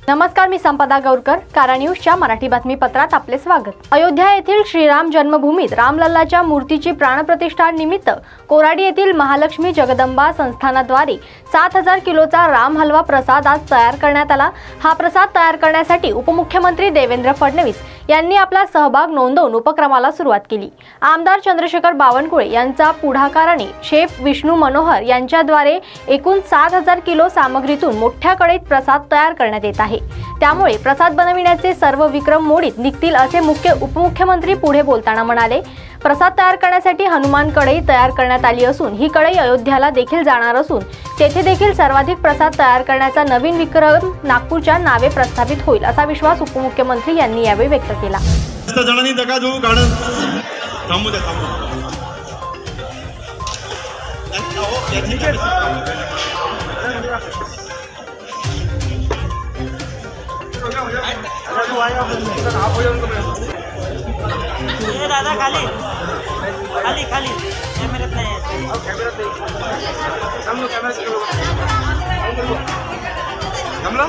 नमस्कार, मी संपदा गौरकर, कारा न्यूजच्या मराठी बातमीपत्रात आपले स्वागत। अयोध्या येथील श्रीराम जन्मभूमीत रामलल्लाच्या मूर्तीची प्राणप्रतिष्ठा निमित्त कोराडी येथील महालक्ष्मी जगदंबा संस्थानाद्वारे 7000 किलोचा राम हलवा प्रसाद आज तयार करण्यात आला। हा प्रसाद तयार करण्यासाठी उपमुख्यमंत्री देवेंद्र फडणवीस यांनी आपला सहभाग नोंदवून उपक्रमाला सुरुवात केली। आमदार चंद्रशेखर बावनकुळे यांचा पुढाकाराने शेफ विष्णू मनोहर यांच्याद्वारे एकूण 7000 किलो सामग्रीतून मोठ्या कढईत प्रसाद तयार करण्यात येत आहे। त्यामुळे प्रसाद बनविण्याचे सर्व विक्रम मोडीत निघतील असे उपमुख्यमंत्री पुढे बोलताना म्हणाले। प्रसाद तयार करण्यासाठी हनुमान कढई तयार करण्यात आली असून ही कढई अयोध्याला देखील जाणार असून तेथे देखील सर्वाधिक प्रसाद तयार करण्याचा नवीन विक्रम नागपूरच्या नावे प्रस्थापित होईल असा विश्वास उपमुख्यमंत्री यांनी यावेळी व्यक्त केला। दादा खाली खाली खाली कॅमेऱ्यात नाही कॅमेरा